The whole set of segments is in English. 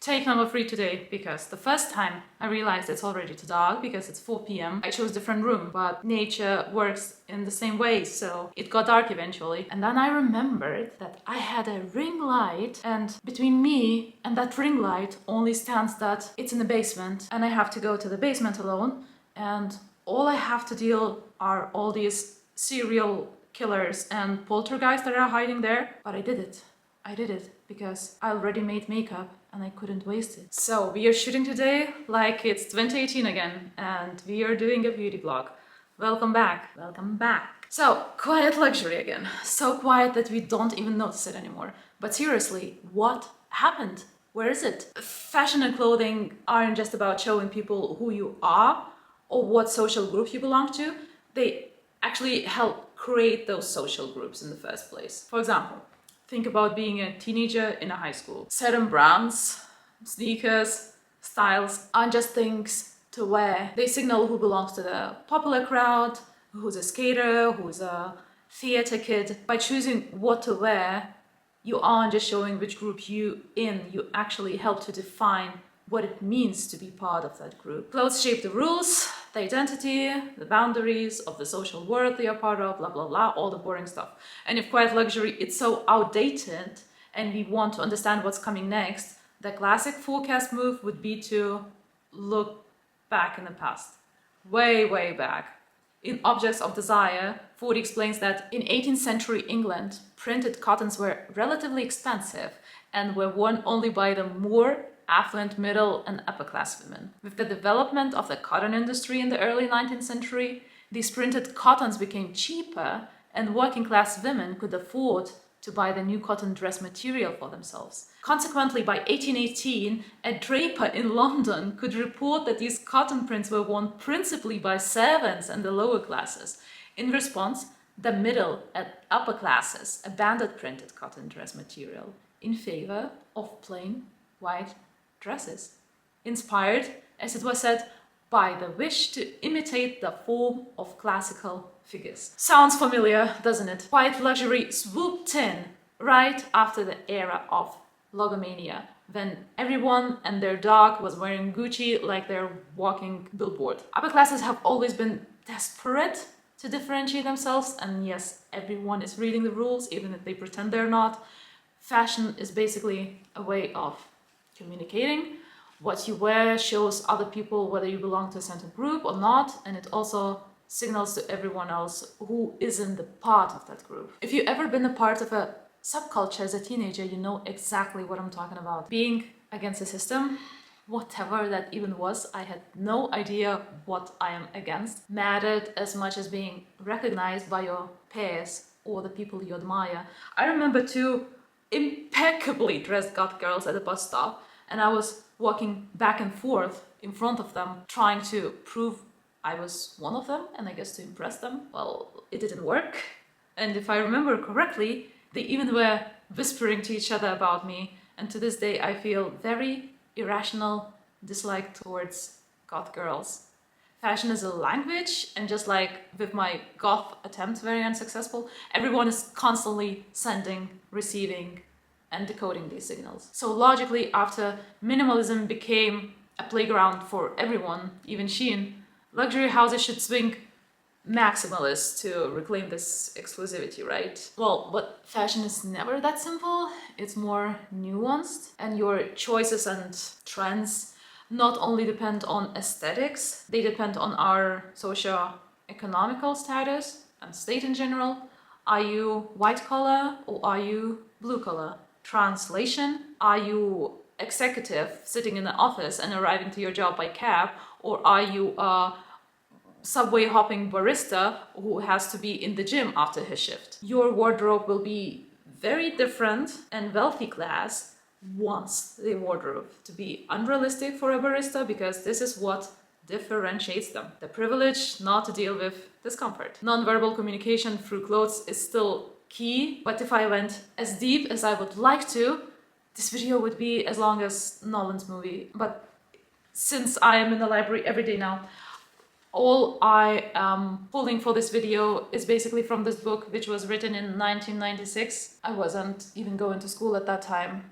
Take number 3 today, because the first time I realized it's already too dark because it's 4 p.m. I chose a different room, but nature works in the same way, so it got dark eventually. And then I remembered that I had a ring light, and between me and that ring light only stands that it's in the basement, and I have to go to the basement alone, and all I have to deal are all these serial killers and poltergeists that are hiding there. But I did it. I did it because I already made makeup and I couldn't waste it. So we are shooting today like it's 2018 again, and we are doing a beauty vlog. Welcome back. Welcome back. So, quiet luxury again. So quiet that we don't even notice it anymore. But seriously, what happened? Where is it? Fashion and clothing aren't just about showing people who you are or what social group you belong to. They actually help create those social groups in the first place. For example, think about being a teenager in a high school. Certain brands, sneakers, styles aren't just things to wear. They signal who belongs to the popular crowd, who's a skater, who's a theater kid. By choosing what to wear, you aren't just showing which group you actually help to define what it means to be part of that group. Clothes shape the rules, the identity, the boundaries of the social world they are part of, blah, blah, blah, all the boring stuff. And if quiet luxury it's so outdated and we want to understand what's coming next, the classic forecast move would be to look back in the past. Way, way back. In Objects of Desire, Ford explains that in 18th century England, printed cottons were relatively expensive and were worn only by the more affluent middle and upper class women. With the development of the cotton industry in the early 19th century, these printed cottons became cheaper and working class women could afford to buy the new cotton dress material for themselves. Consequently, by 1818, a draper in London could report that these cotton prints were worn principally by servants and the lower classes. In response, the middle and upper classes abandoned printed cotton dress material in favor of plain white dresses, inspired, as it was said, by the wish to imitate the form of classical figures. Sounds familiar, doesn't it? Quiet luxury swooped in right after the era of logomania, when everyone and their dog was wearing Gucci like they're walking billboard. Upper classes have always been desperate to differentiate themselves, and yes, everyone is reading the rules, even if they pretend they're not. Fashion is basically a way of communicating. What you wear shows other people whether you belong to a certain group or not, and it also signals to everyone else who isn't the part of that group. If you've ever been a part of a subculture as a teenager, you know exactly what I'm talking about. Being against the system, whatever that even was, I had no idea what I am against, mattered as much as being recognized by your peers or the people you admire. I remember two impeccably dressed goth girls at a bus stop, and I was walking back and forth in front of them, trying to prove I was one of them, and I guess to impress them. Well, it didn't work. And if I remember correctly, they even were whispering to each other about me, and to this day I feel very irrational dislike towards goth girls. Fashion is a language, and just like with my goth attempt, very unsuccessful, everyone is constantly sending, receiving, and decoding these signals. So logically, after minimalism became a playground for everyone, even Shein, luxury houses should swing maximalist to reclaim this exclusivity, right? Well, but fashion is never that simple. It's more nuanced, and your choices and trends not only depend on aesthetics, they depend on our socio-economical status and state in general. Are you white collar or are you blue collar? Translation, are you executive sitting in the office and arriving to your job by cab, or are you a subway hopping barista who has to be in the gym after his shift? Your wardrobe will be very different, and wealthy class wants the wardrobe to be unrealistic for a barista because this is what differentiates them. The privilege not to deal with discomfort. Non-verbal communication through clothes is still key, but if I went as deep as I would like to, this video would be as long as Nolan's movie. But since I am in the library every day now, all I am pulling for this video is basically from this book, which was written in 1996. I wasn't even going to school at that time.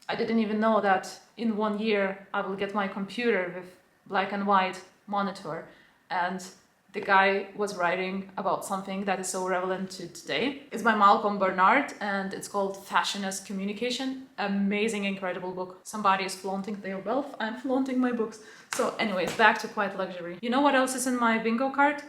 I didn't even know that in 1 year I will get my computer with black and white monitor, and the guy was writing about something that is so relevant to today. It's by Malcolm Barnard and it's called Fashion as Communication. Amazing, incredible book. Somebody is flaunting their wealth, I'm flaunting my books. So anyways, back to quiet luxury. You know what else is in my bingo card?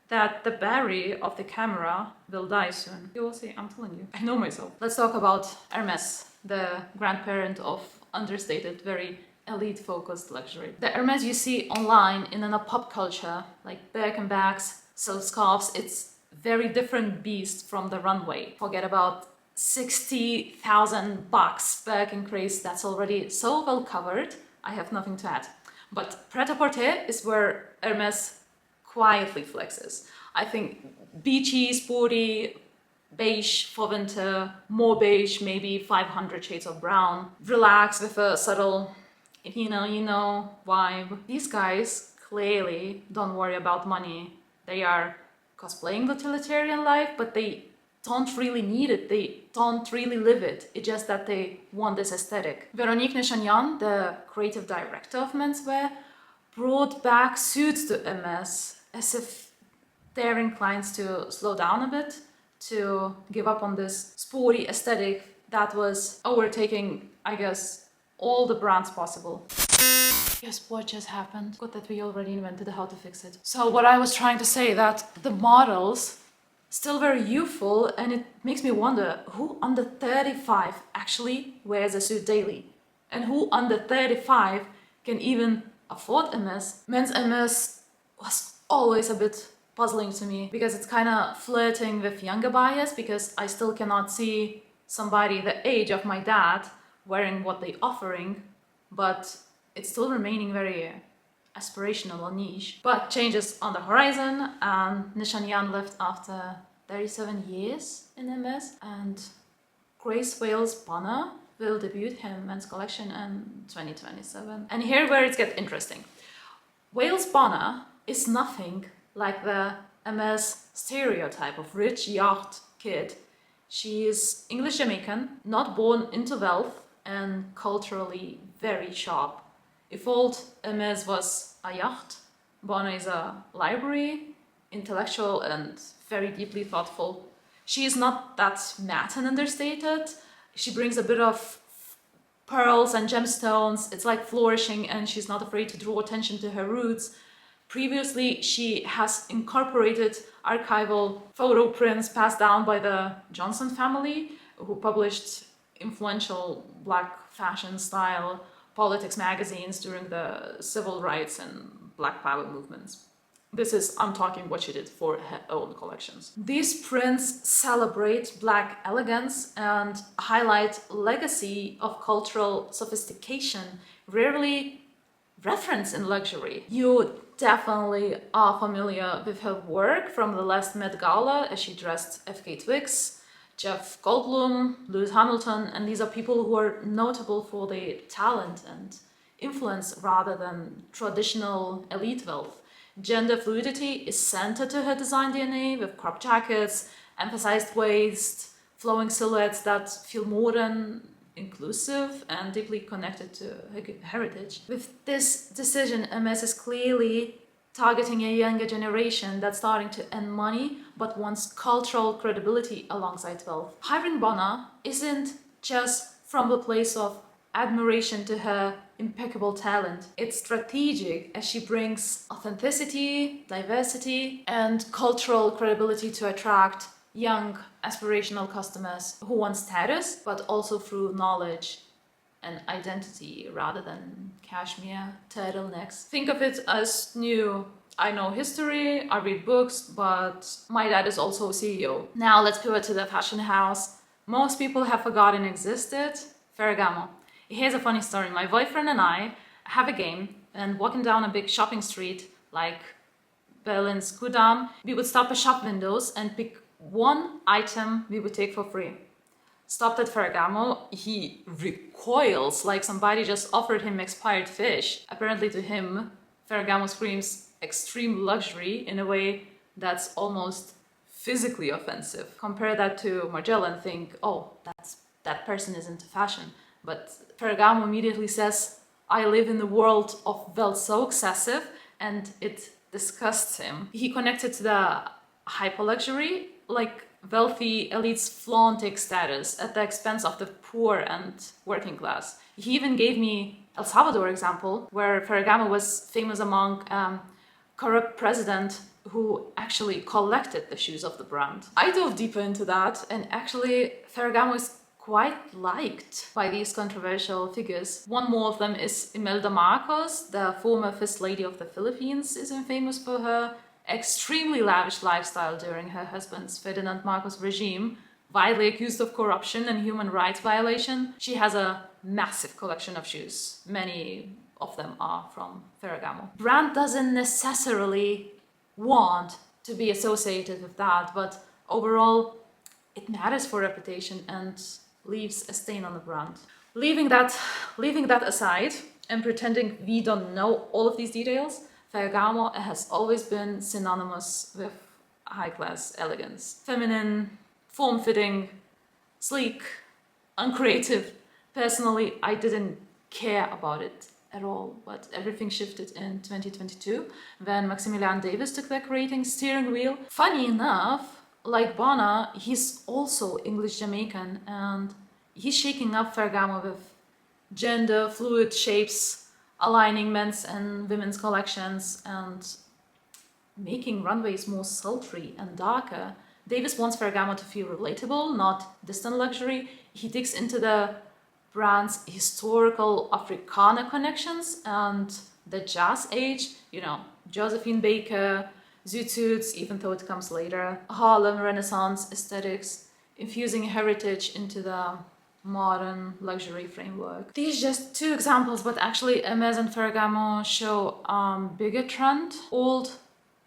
That the battery of the camera will die soon. You will see, I'm telling you. I know myself. Let's talk about Hermes, the grandparent of understated, very elite-focused luxury. The Hermes you see online in a pop culture, like bag and bags, silk scarves, it's very different beast from the runway. Forget about 60,000 bucks bag and craze, that's already so well covered. I have nothing to add. But pret-a-porter is where Hermes quietly flexes. I think beachy, sporty, beige for winter, more beige, maybe 500 shades of brown. Relax with a subtle, if you know vibe. These guys clearly don't worry about money. They are cosplaying the utilitarian life, but they don't really need it. They don't really live it. It's just that they want this aesthetic. Véronique Nichanian, the creative director of menswear, brought back suits to Hermes as if they're inclined to slow down a bit, to give up on this sporty aesthetic that was overtaking, I guess, all the brands possible. Guess what just happened? Good that we already invented how to fix it. So what I was trying to say, that the models still very youthful, and it makes me wonder who under 35 actually wears a suit daily, and who under 35 can even afford Hermes. Men's Hermes was always a bit puzzling to me because it's kind of flirting with younger buyers, because I still cannot see somebody the age of my dad wearing what they're offering, but it's still remaining very aspirational or niche. But changes on the horizon, and Nichanian left after 37 years in Hermes, and Grace Wales Bonner will debut her men's collection in 2027. And here where it gets interesting. Wales Bonner is nothing like the Hermes stereotype of rich yacht kid. She is English Jamaican, not born into wealth, and culturally very sharp. If old Hermes was a yacht, Bonner is a library, intellectual and very deeply thoughtful. She is not that matte and understated. She brings a bit of pearls and gemstones. It's like flourishing, and she's not afraid to draw attention to her roots. Previously, she has incorporated archival photo prints passed down by the Johnson family, who published influential black fashion style politics magazines during the civil rights and black power movements. This is, I'm talking what she did for her own collections. These prints celebrate black elegance and highlight legacy of cultural sophistication, rarely referenced in luxury. You definitely are familiar with her work from the last Met Gala, as she dressed F.K. Twigs, Jeff Goldblum, Lewis Hamilton, and these are people who are notable for their talent and influence rather than traditional elite wealth. Gender fluidity is centered to her design DNA, with crop jackets, emphasized waist, flowing silhouettes that feel modern, inclusive, and deeply connected to her heritage. With this decision, Hermes is clearly targeting a younger generation that's starting to earn money but wants cultural credibility alongside wealth. Hiring Bonner isn't just from the place of admiration to her impeccable talent. It's strategic, as she brings authenticity, diversity, and cultural credibility to attract young, aspirational customers who want status, but also through knowledge and identity rather than cashmere turtlenecks. Think of it as new. I know history, I read books, but my dad is also a CEO. Now let's pivot to the fashion house most people have forgotten existed, Ferragamo. Here's a funny story. My boyfriend and I have a game, and walking down a big shopping street like Berlin's Kudamm, we would stop at shop windows and pick one item we would take for free. Stopped at Ferragamo, he recoils like somebody just offered him expired fish. Apparently to him, Ferragamo screams extreme luxury in a way that's almost physically offensive. Compare that to Margiela and think, oh, that person is into fashion. But Ferragamo immediately says, I live in the world of wealth so excessive, and it disgusts him. He connected to the hyper-luxury, like wealthy elites flaunting status at the expense of the poor and working class. He even gave me El Salvador example, where Ferragamo was famous among corrupt president who actually collected the shoes of the brand. I dove deeper into that, and actually Ferragamo is quite liked by these controversial figures. One more of them is Imelda Marcos, the former First Lady of the Philippines, is famous for her extremely lavish lifestyle during her husband's Ferdinand Marcos regime, widely accused of corruption and human rights violation. She has a massive collection of shoes. Many of them are from Ferragamo. Brand doesn't necessarily want to be associated with that, but overall it matters for reputation and leaves a stain on the brand. Leaving that aside and pretending we don't know all of these details, Ferragamo has always been synonymous with high-class elegance. Feminine, form-fitting, sleek, uncreative. Personally, I didn't care about it at all, but everything shifted in 2022 when Maximilian Davis took the creating steering wheel. Funny enough, like Barnard, he's also English Jamaican, and he's shaking up Ferragamo with gender fluid shapes, aligning men's and women's collections and making runways more sultry and darker. Davis wants Ferragamo to feel relatable, not distant luxury. He digs into the brand's historical Africana connections and the jazz age, Josephine Baker, Zoot Suits, even though it comes later, Harlem Renaissance aesthetics, infusing heritage into the modern luxury framework. These are just two examples, but actually Hermès and Ferragamo show bigger trend. Old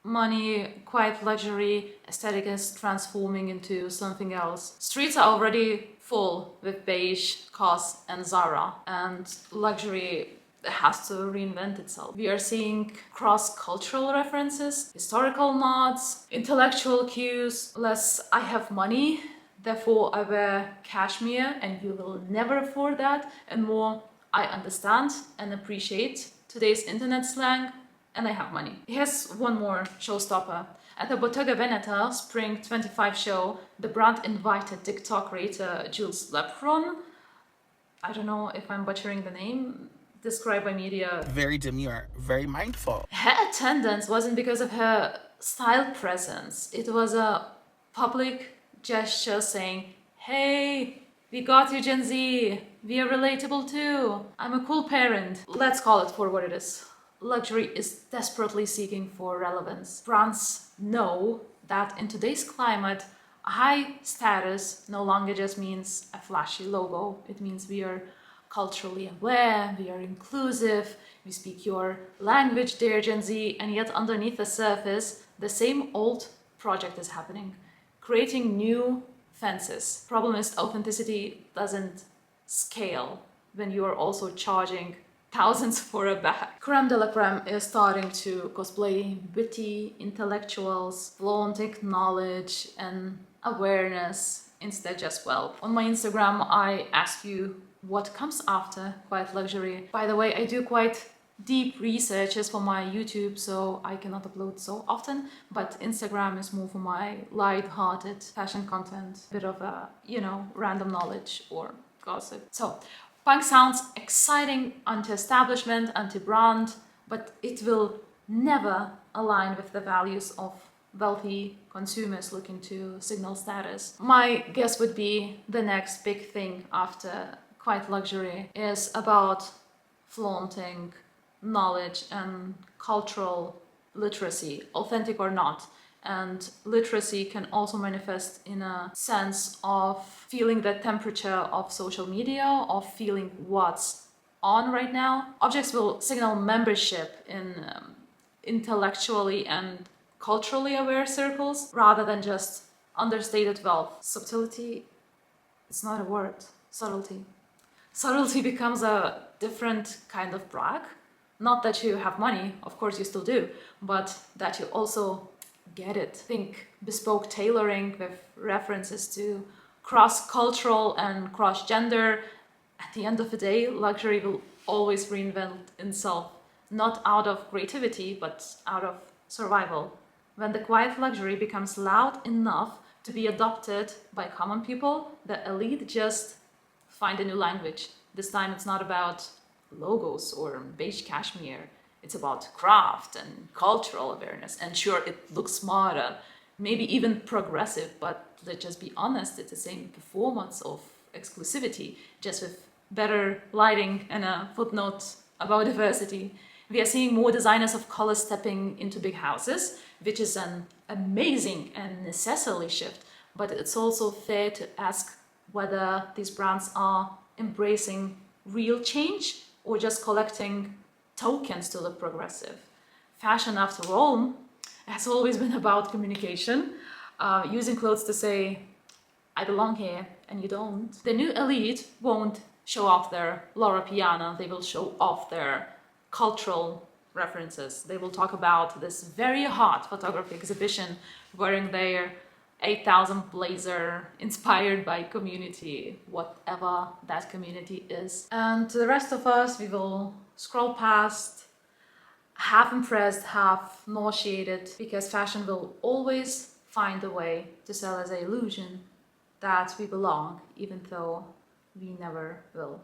money, quiet luxury aesthetic is transforming into something else. Streets are already full with beige, COS and Zara, and luxury has to reinvent itself. We are seeing cross-cultural references, historical nods, intellectual cues, less I have money, therefore I wear cashmere and you will never afford that, and more I understand and appreciate today's internet slang and I have money. Here's one more showstopper. At the Bottega Veneta Spring 25 show, the brand invited TikTok creator Jules Lepron. I don't know if I'm butchering the name, described by media. Very demure, very mindful. Her attendance wasn't because of her style presence. It was a public gesture saying, hey, we got you Gen Z, we are relatable too. I'm a cool parent. Let's call it for what it is. Luxury is desperately seeking for relevance. Brands know that in today's climate, high status no longer just means a flashy logo. It means we are culturally aware, we are inclusive, we speak your language, dear Gen Z, and yet underneath the surface, the same old project is happening, creating new fences. Problem is, authenticity doesn't scale when you are also charging thousands for a bag. Creme de la creme is starting to cosplay witty intellectuals, flaunting knowledge and awareness instead just wealth. On my Instagram, I ask you what comes after quiet luxury. By the way, I do quite deep researches for my YouTube, so I cannot upload so often, but Instagram is more for my light-hearted fashion content, bit of a, random knowledge or gossip. So, punk sounds exciting, anti-establishment, anti-brand, but it will never align with the values of wealthy consumers looking to signal status. My guess would be the next big thing after quiet luxury is about flaunting knowledge and cultural literacy, authentic or not. And literacy can also manifest in a sense of feeling the temperature of social media, of feeling what's on right now. Objects will signal membership in intellectually and culturally aware circles rather than just understated wealth. Subtlety, it's not a word. Subtlety. Subtlety becomes a different kind of brag. Not that you have money, of course you still do, but that you also get it. Think bespoke tailoring with references to cross-cultural and cross-gender At the end of the day, luxury will always reinvent itself, not out of creativity, but out of survival. When the quiet luxury becomes loud enough to be adopted by common people, the elite just find a new language. This time it's not about logos or beige cashmere. It's about craft and cultural awareness. And sure, it looks smarter, maybe even progressive, but let's just be honest, it's the same performance of exclusivity, just with better lighting and a footnote about diversity. We are seeing more designers of color stepping into big houses, which is an amazing and necessary shift, but it's also fair to ask whether these brands are embracing real change or just collecting tokens to look progressive. Fashion, after all, has always been about communication, using clothes to say, I belong here and you don't. The new elite won't show off their Laura Piana, they will show off their cultural references. They will talk about this very hot photography exhibition wearing their 8,000 blazer inspired by community, whatever that community is. And to the rest of us, we will scroll past, half impressed, half nauseated, because fashion will always find a way to sell as an illusion that we belong, even though we never will.